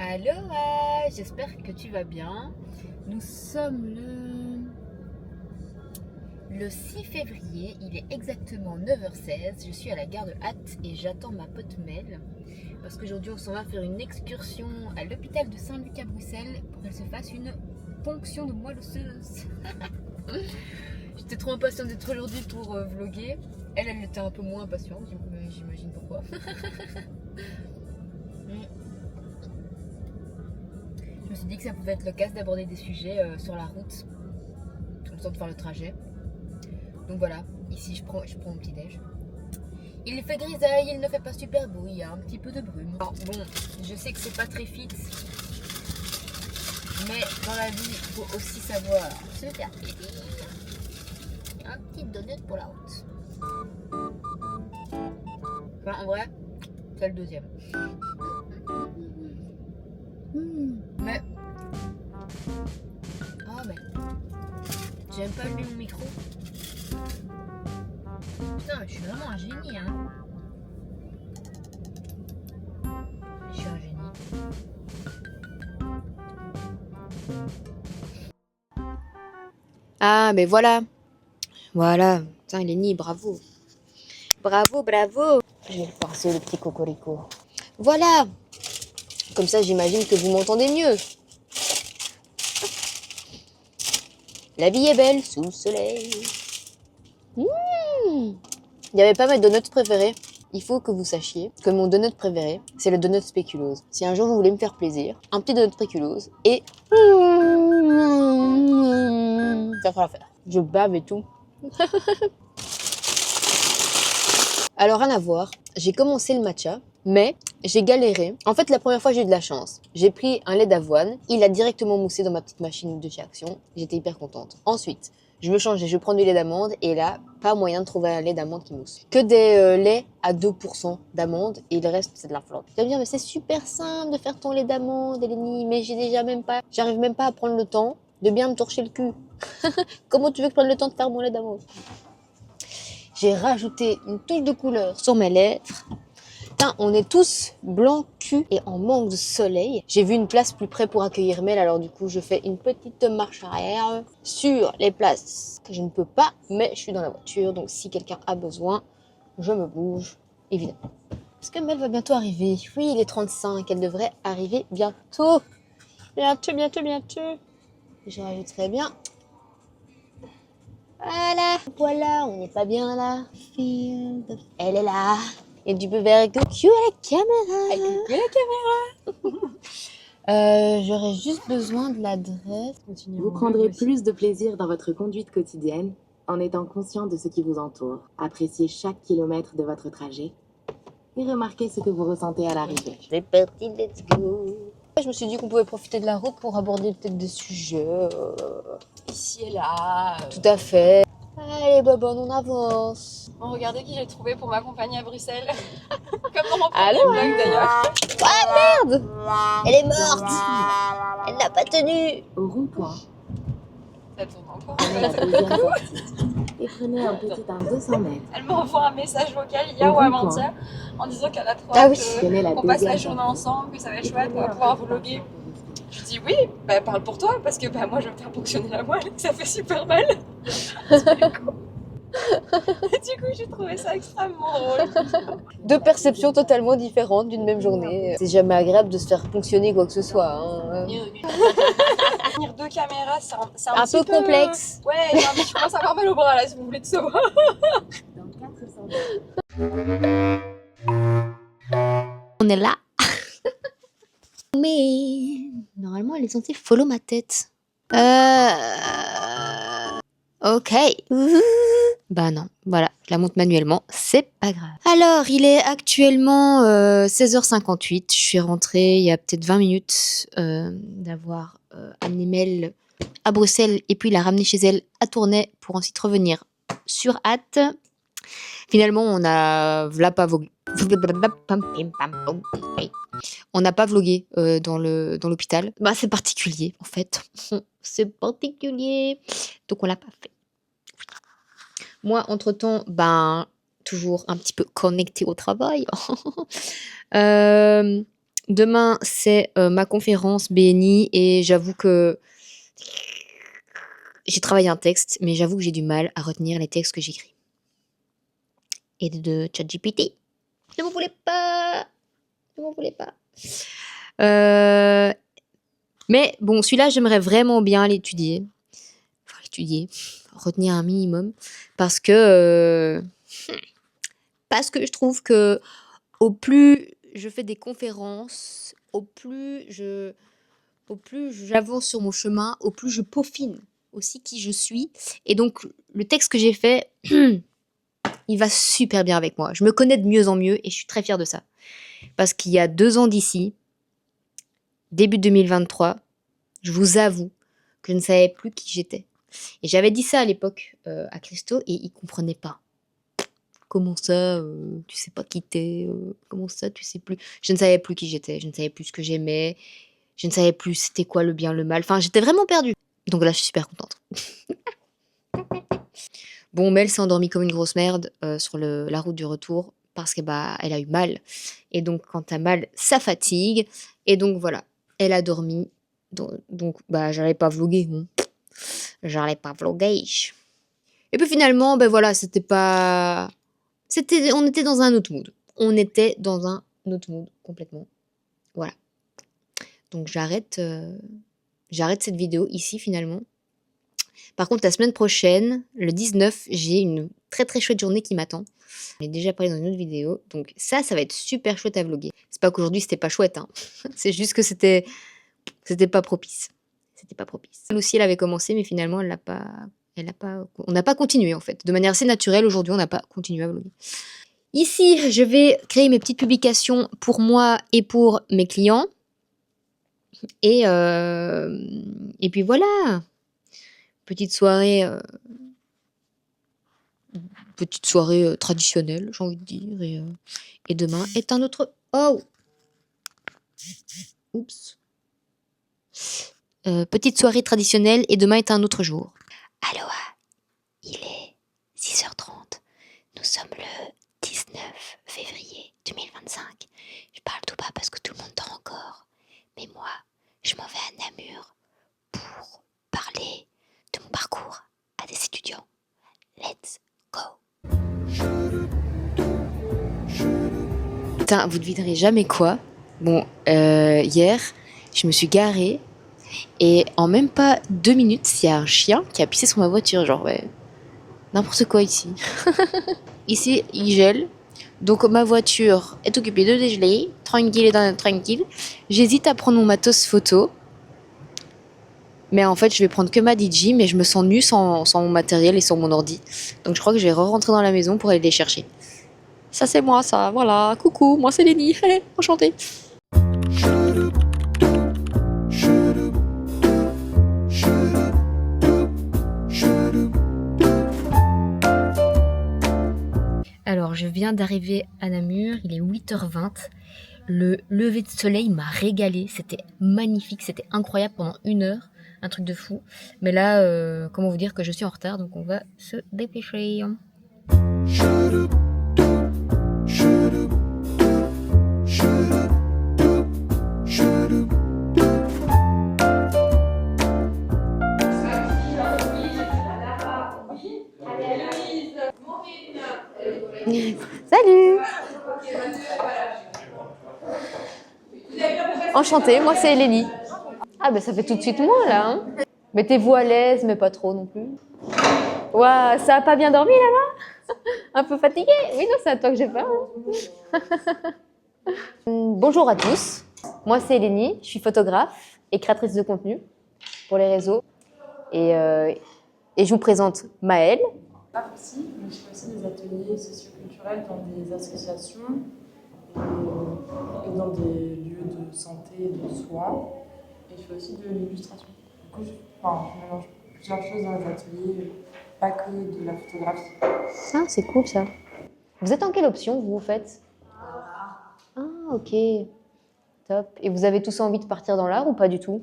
Aloha, j'espère que tu vas bien. Nous sommes le 6 février, il est exactement 9h16. Je suis à la gare de Hatt et j'attends ma pote Mel. Parce qu'aujourd'hui on s'en va faire une excursion à l'hôpital de Saint-Luc à Bruxelles pour qu'elle se fasse une ponction de moelle osseuse. J'étais trop impatiente d'être aujourd'hui pour vlogger. Elle était un peu moins impatiente, j'imagine pourquoi. Je me suis dit que ça pouvait être l'occasion d'aborder des sujets sur la route, le temps de faire le trajet. Donc voilà, ici je prends mon petit déj. Il fait grisaille, il ne fait pas super beau, il y a un petit peu de brume. Alors, bon, je sais que c'est pas très fit, mais dans la vie, il faut aussi savoir se faire plaisir. Un petit donut pour la route. Enfin, en vrai, c'est le deuxième. Mais... Ah mais... J'aime pas allumer mon micro. Putain, je suis vraiment un génie, hein. Je suis un génie. Ah, mais voilà. Voilà. Putain, Lénie, bravo. Bravo, bravo. Je vais le pincer, le petit cocorico. Voilà. Comme ça, j'imagine que vous m'entendez mieux. La vie est belle sous le soleil. Il n'y avait pas mes donuts préférés. Il faut que vous sachiez que mon donut préféré, c'est le donut spéculose. Si un jour vous voulez me faire plaisir, un petit donut spéculose et... ça fera l'affaire. Je bave et tout. Alors, rien à voir. J'ai commencé le matcha, mais j'ai galéré. En fait, la première fois, j'ai eu de la chance. J'ai pris un lait d'avoine. Il a directement moussé dans ma petite machine de chez Action. J'étais hyper contente. Ensuite, je me changeais, je prends du lait d'amande et là, pas moyen de trouver un lait d'amande qui mousse. Que des laits à 2% d'amande et le reste, c'est de la flotte. Tu vas me dire, mais c'est super simple de faire ton lait d'amande, Eleni, mais j'arrive même pas à prendre le temps de bien me torcher le cul. Comment tu veux que je prenne le temps de faire mon lait d'amande? J'ai rajouté une touche de couleur sur mes lèvres. Putain, on est tous blancs cul et en manque de soleil. J'ai vu une place plus près pour accueillir Mel, alors du coup je fais une petite marche arrière sur les places que je ne peux pas, mais je suis dans la voiture, donc si quelqu'un a besoin, je me bouge, évidemment. Est-ce que Mel va bientôt arriver? Oui, il est 35, elle devrait arriver bientôt. Bientôt. Je rajouterai bien. Voilà, on n'est pas bien là. Elle est là. Et tu peux faire coucou à la caméra. J'aurais juste besoin de l'adresse. Vous prendrez plus de plaisir dans votre conduite quotidienne en étant conscient de ce qui vous entoure. Appréciez chaque kilomètre de votre trajet et remarquez ce que vous ressentez à l'arrivée. C'est parti, let's go. Je me suis dit qu'on pouvait profiter de la route pour aborder peut-être des sujets Ici et là. Tout à fait. Allez, Bobonne, on avance. Bon, regardez qui j'ai trouvé pour m'accompagner à Bruxelles. Comme dans mon Allô, premier vlog d'ailleurs. Ah merde! Elle est morte! Elle n'a pas tenu! Au rond-point, Ça tourne encore. prenez la deuxième sortie et prenez un petit arbre de 200 mètres. Elle m'envoie un message vocal hier ou avant-hier en disant qu'elle a trop Ah oui. qu'on passe la journée ensemble, que ça va être chouette, on va pouvoir vlogger. Je dis oui, bah parle pour toi parce que bah, moi je vais me faire ponctionner la moelle, ça fait super mal. Du coup j'ai trouvé ça extrêmement drôle. Deux perceptions totalement différentes d'une même journée. C'est jamais agréable de se faire fonctionner quoi que ce soit. Hein. Tenir deux caméras, c'est Un peu complexe. Ouais, je commence à avoir mal au bras là si vous voulez tout savoir. Dans 400 mètres. On est là. Mais normalement elle est censée follow ma tête. Ok. Bah non, voilà, je la monte manuellement, c'est pas grave. Alors, il est actuellement 16h58. Je suis rentrée il y a peut-être 20 minutes d'avoir amené Mel à Bruxelles et puis la ramener chez elle à Tournai pour ensuite revenir sur Hatt. Finalement, on a pas vlogué. On n'a pas vlogué dans l'hôpital. Bah, c'est particulier, en fait. C'est particulier. Donc, on l'a pas fait. Moi, entre-temps, toujours un petit peu connectée au travail. Demain, c'est ma conférence BNI et j'avoue que j'ai travaillé un texte, mais j'avoue que j'ai du mal à retenir les textes que j'écris. Et de ChatGPT. Ne m'en voulez pas. Ne m'en voulez pas. Mais bon, celui-là, j'aimerais vraiment bien l'étudier. Enfin, l'étudier. Retenir un minimum. Parce que je trouve que au plus je fais des conférences, au plus j'avance sur mon chemin, au plus je peaufine aussi qui je suis. Et donc, le texte que j'ai fait, il va super bien avec moi. Je me connais de mieux en mieux et je suis très fière de ça. Parce qu'il y a 2 ans d'ici, début 2023, je vous avoue que je ne savais plus qui j'étais. Et j'avais dit ça à l'époque à Christo et il comprenait pas. Comment ça, tu sais pas qui t'es, comment ça, tu sais plus. Je ne savais plus qui j'étais, je ne savais plus ce que j'aimais, je ne savais plus c'était quoi le bien, le mal. Enfin, j'étais vraiment perdue. Donc là, je suis super contente. Bon, Mel s'est endormie comme une grosse merde sur la route du retour parce que elle a eu mal. Et donc, quand t'as mal, ça fatigue. Et donc, voilà, elle a dormi. Donc j'allais pas vlogger. Bon. J'allais pas vlogger. Et puis finalement, voilà, on était dans un autre mood. On était dans un autre mood complètement. Voilà. Donc j'arrête cette vidéo ici finalement. Par contre, la semaine prochaine, le 19, j'ai une très très chouette journée qui m'attend. J'en ai déjà parlé dans une autre vidéo. Donc ça va être super chouette à vlogger. C'est pas qu'aujourd'hui c'était pas chouette, hein. C'est juste que c'était pas propice. C'était pas propice. Elle aussi, elle avait commencé, mais finalement, on n'a pas continué en fait. De manière assez naturelle, aujourd'hui, on n'a pas continué à vlogger. Ici, je vais créer mes petites publications pour moi et pour mes clients. Et puis voilà. Petite soirée traditionnelle, j'ai envie de dire. Et demain est un autre... Oh! Oups. Petite soirée traditionnelle et demain est un autre jour. Aloha, il est 6h30. Nous sommes le 19 février 2025. Je parle tout bas parce que tout le monde dort encore. Mais moi, je m'en vais à Namur pour parler de mon parcours à des étudiants. Let's go. Putain, vous ne devinerez jamais quoi. Bon, hier, je me suis garée et en même pas 2 minutes, il y a un chien qui a pissé sur ma voiture. Genre, ouais, n'importe quoi ici. Ici, il gèle. Donc ma voiture est occupée de dégeler, tranquille. J'hésite à prendre mon matos photo. Mais en fait, je vais prendre que ma DJ, mais je me sens nue sans mon matériel et sans mon ordi. Donc je crois que je vais re-rentrer dans la maison pour aller les chercher. Ça c'est moi, ça, voilà. Coucou, moi c'est Lénie. Enchantée. Alors, je viens d'arriver à Namur, il est 8h20. Le lever de soleil m'a régalé, c'était magnifique, c'était incroyable pendant 1 heure, un truc de fou. Mais là, comment vous dire que je suis en retard, donc on va se dépêcher. Salut! Enchantée, moi c'est Elénie. Ah ben ça fait tout de suite moi là. Hein. Mettez-vous à l'aise, mais pas trop non plus. Ouah, ça a pas bien dormi là-bas? Un peu fatigué? Oui, non, c'est à toi que j'ai peur. Hein. Bonjour à tous, moi c'est Elénie, je suis photographe et créatrice de contenu pour les réseaux. Et je vous présente Maëlle. Aussi, mais je fais aussi des ateliers socioculturels dans des associations et dans des lieux de santé et de soins. Et je fais aussi de l'illustration. Du coup, je mélange plusieurs choses dans les ateliers, pas que de la photographie. Ah, c'est cool ça. Vous êtes en quelle option vous faites? Ah, ok. Top. Et vous avez tous envie de partir dans l'art ou pas du tout?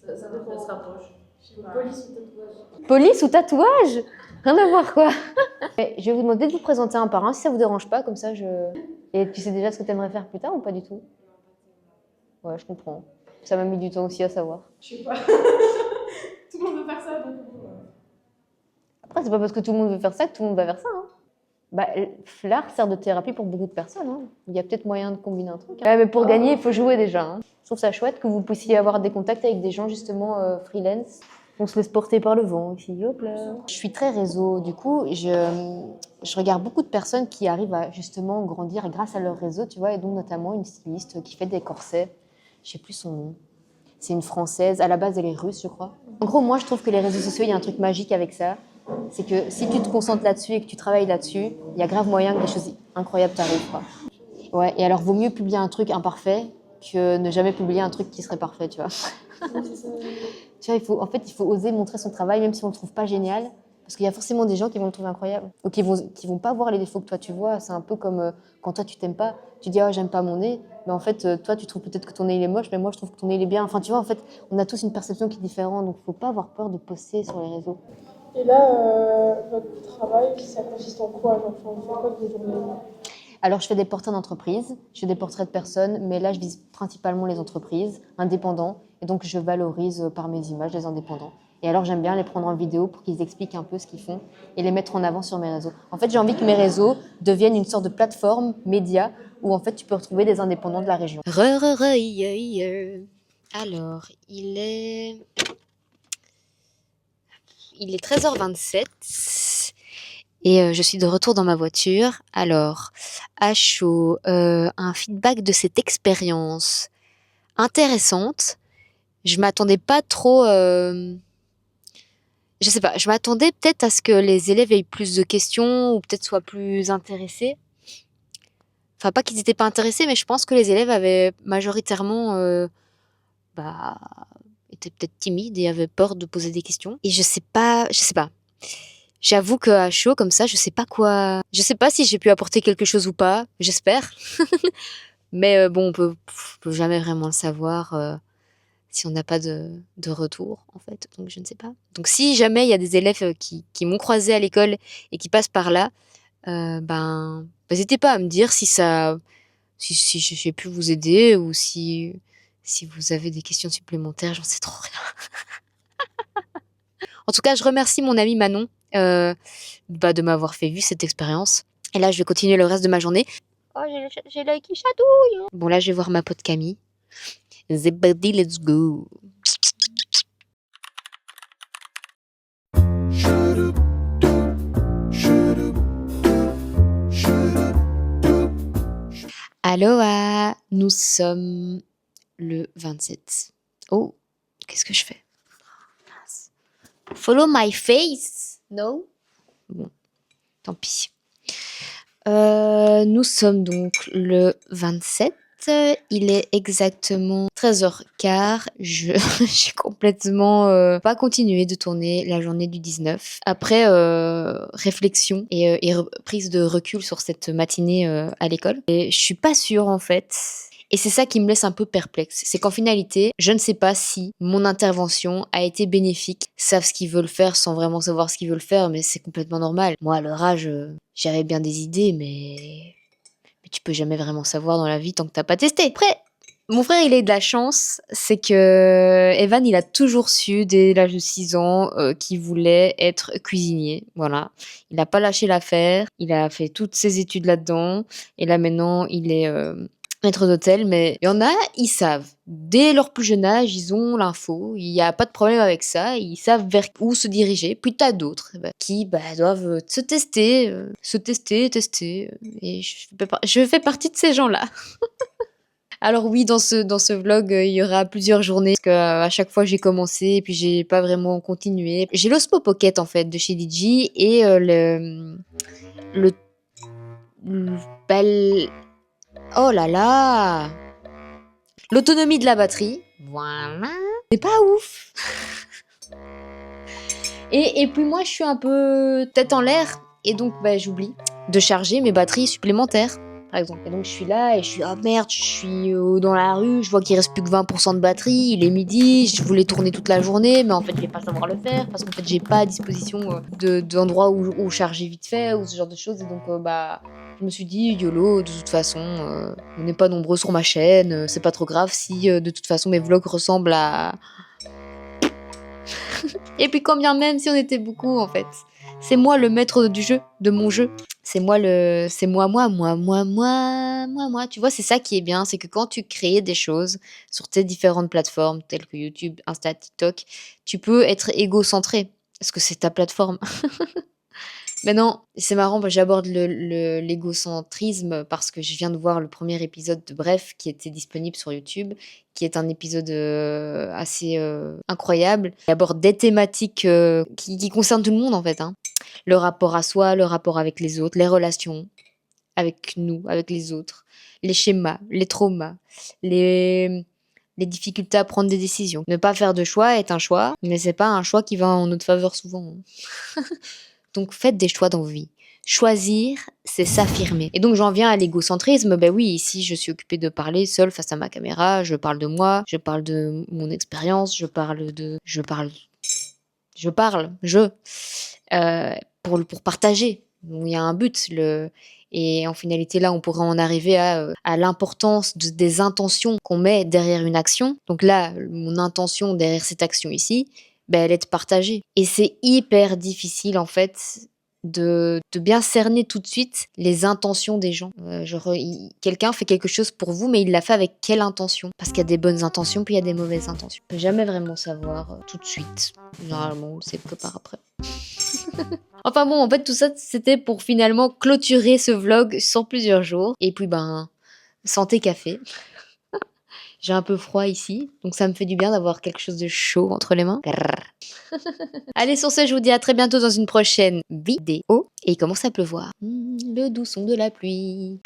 Ça dépend, on se rapproche. Police ou tatouage? Police ou tatouage? Rien à voir, quoi. Je vais vous demander de vous présenter un par un, si ça vous dérange pas, comme ça je... Et tu sais déjà ce que tu aimerais faire plus tard ou pas du tout? Ouais, je comprends. Ça m'a mis du temps aussi à savoir. Je sais pas. Tout le monde veut faire ça, donc. Après, c'est pas parce que tout le monde veut faire ça que tout le monde va faire ça. Hein. Bah, l'art sert de thérapie pour beaucoup de personnes. Hein. Il y a peut-être moyen de combiner un truc. Hein. Ouais, mais pour gagner, il faut jouer déjà. Hein. Je trouve ça chouette que vous puissiez avoir des contacts avec des gens justement freelance. On se laisse porter par le vent ici, hop là. Je suis très réseau, du coup, je regarde beaucoup de personnes qui arrivent à justement grandir grâce à leur réseau, tu vois, et donc notamment une styliste qui fait des corsets. Je sais plus son nom. C'est une Française. À la base, elle est russe, je crois. En gros, moi, je trouve que les réseaux sociaux, il y a un truc magique avec ça. C'est que si tu te concentres là-dessus et que tu travailles là-dessus, il y a grave moyen que des choses incroyables t'arrivent, quoi. Ouais, et alors, vaut mieux publier un truc imparfait que ne jamais publier un truc qui serait parfait, tu vois. Tu vois, il faut oser montrer son travail, même si on le trouve pas génial. Parce qu'il y a forcément des gens qui vont le trouver incroyable. Ou qui vont pas voir les défauts que toi tu vois. C'est un peu comme quand toi tu t'aimes pas, tu dis « Ah, j'aime pas mon nez ». Mais en fait, toi tu trouves peut-être que ton nez il est moche, mais moi je trouve que ton nez il est bien. Enfin, tu vois, en fait, on a tous une perception qui est différente. Donc, faut pas avoir peur de poster sur les réseaux. Et là, votre travail, ça consiste en quoi? Genre, vous faites quoi de vos journées? Alors, je fais des portraits d'entreprise, je fais des portraits de personnes, mais là, je vise principalement les entreprises, indépendants. Et donc, je valorise par mes images les indépendants. Et alors, j'aime bien les prendre en vidéo pour qu'ils expliquent un peu ce qu'ils font et les mettre en avant sur mes réseaux. En fait, j'ai envie que mes réseaux deviennent une sorte de plateforme média où, en fait, tu peux retrouver des indépendants de la région. Alors, il est 13h27 et je suis de retour dans ma voiture. Alors, à chaud, un feedback de cette expérience intéressante. Je m'attendais pas trop... je sais pas, je m'attendais peut-être à ce que les élèves aient plus de questions ou peut-être soient plus intéressés. Enfin, pas qu'ils n'étaient pas intéressés, mais je pense que les élèves avaient majoritairement... étaient peut-être timides et avaient peur de poser des questions. Et je sais pas. J'avoue qu'à chaud, comme ça, je sais pas quoi... Je sais pas si j'ai pu apporter quelque chose ou pas, j'espère. Mais bon, on peut jamais vraiment le savoir si on n'a pas de retour, en fait. Donc, je ne sais pas. Donc, si jamais il y a des élèves qui m'ont croisé à l'école et qui passent par là, n'hésitez pas à me dire si j'ai pu vous aider ou si vous avez des questions supplémentaires, j'en sais trop rien. En tout cas, je remercie mon amie Manon de m'avoir fait vivre cette expérience. Et là, je vais continuer le reste de ma journée. Oh, j'ai l'œil qui chatouille. Bon, là, je vais voir ma pote Camille. Zebadi, let's go. Aloha, nous sommes le 27. Oh, qu'est-ce que je fais? Follow my face? No? Bon, tant pis. Nous sommes donc le 27. Il est exactement 13h15. J'ai complètement pas continué de tourner la journée du 19. Après réflexion et prise de recul sur cette matinée à l'école. Et je suis pas sûre en fait. Et c'est ça qui me laisse un peu perplexe. C'est qu'en finalité, je ne sais pas si mon intervention a été bénéfique. Ils savent ce qu'ils veulent faire sans vraiment savoir ce qu'ils veulent faire, mais c'est complètement normal. Moi, à leur âge, j'avais bien des idées, mais tu peux jamais vraiment savoir dans la vie tant que t'as pas testé. Après, mon frère, il a eu de la chance, c'est que Evan, il a toujours su, dès l'âge de 6 ans, qu'il voulait être cuisinier. Voilà. Il n'a pas lâché l'affaire, il a fait toutes ses études là-dedans, et là maintenant, il est... maître d'hôtel, mais il y en a, ils savent. Dès leur plus jeune âge, ils ont l'info, il n'y a pas de problème avec ça, ils savent vers où se diriger. Puis t'as d'autres qui doivent se tester, tester. Et je fais partie de ces gens-là. Alors oui, dans ce vlog, il y aura plusieurs journées, parce qu'à chaque fois j'ai commencé et puis j'ai pas vraiment continué. J'ai l'Osmo Pocket en fait de chez DJI et oh là là! L'autonomie de la batterie. Voilà. C'est pas ouf. Et puis moi, je suis un peu tête en l'air. Et donc, j'oublie de charger mes batteries supplémentaires. par exemple. Et donc je suis là et je suis, ah merde, je suis dans la rue, je vois qu'il reste plus que 20% de batterie, il est midi, je voulais tourner toute la journée, mais en fait je vais pas savoir le faire parce qu'en fait j'ai pas à disposition d'endroits où charger vite fait ou ce genre de choses. Et donc je me suis dit, YOLO, de toute façon, on n'est pas nombreux sur ma chaîne, c'est pas trop grave si de toute façon mes vlogs ressemblent à... Et puis combien même si on était beaucoup en fait. C'est moi le maître du jeu, de mon jeu. C'est moi. Tu vois, c'est ça qui est bien, c'est que quand tu crées des choses sur tes différentes plateformes, telles que YouTube, Insta, TikTok, tu peux être égocentré, parce que c'est ta plateforme. Maintenant, c'est marrant, j'aborde l'égocentrisme parce que je viens de voir le premier épisode de Bref qui était disponible sur YouTube, qui est un épisode assez incroyable. Il aborde des thématiques qui concernent tout le monde en fait. Hein. Le rapport à soi, le rapport avec les autres, les relations avec nous, avec les autres, les schémas, les traumas, les difficultés à prendre des décisions. Ne pas faire de choix est un choix, mais c'est pas un choix qui va en notre faveur souvent. Donc faites des choix dans vos vies. Choisir, c'est s'affirmer. Et donc j'en viens à l'égocentrisme. Ben oui, ici je suis occupée de parler seule face à ma caméra. Je parle de moi, je parle de mon expérience, pour partager. Donc, il y a un but. Et en finalité, là, on pourrait en arriver à l'importance des intentions qu'on met derrière une action. Donc là, mon intention derrière cette action ici, elle est de partager. Et c'est hyper difficile, en fait, de bien cerner tout de suite les intentions des gens. Quelqu'un fait quelque chose pour vous, mais il l'a fait avec quelle intention? Parce qu'il y a des bonnes intentions, puis il y a des mauvaises intentions. On peut jamais vraiment savoir tout de suite. Généralement, on le sait que par après. Enfin bon, en fait, tout ça, c'était pour finalement clôturer ce vlog sur plusieurs jours. Et puis, santé café. J'ai un peu froid ici, donc ça me fait du bien d'avoir quelque chose de chaud entre les mains. Allez, sur ce, je vous dis à très bientôt dans une prochaine vidéo. Et il commence à pleuvoir. Le doux son de la pluie.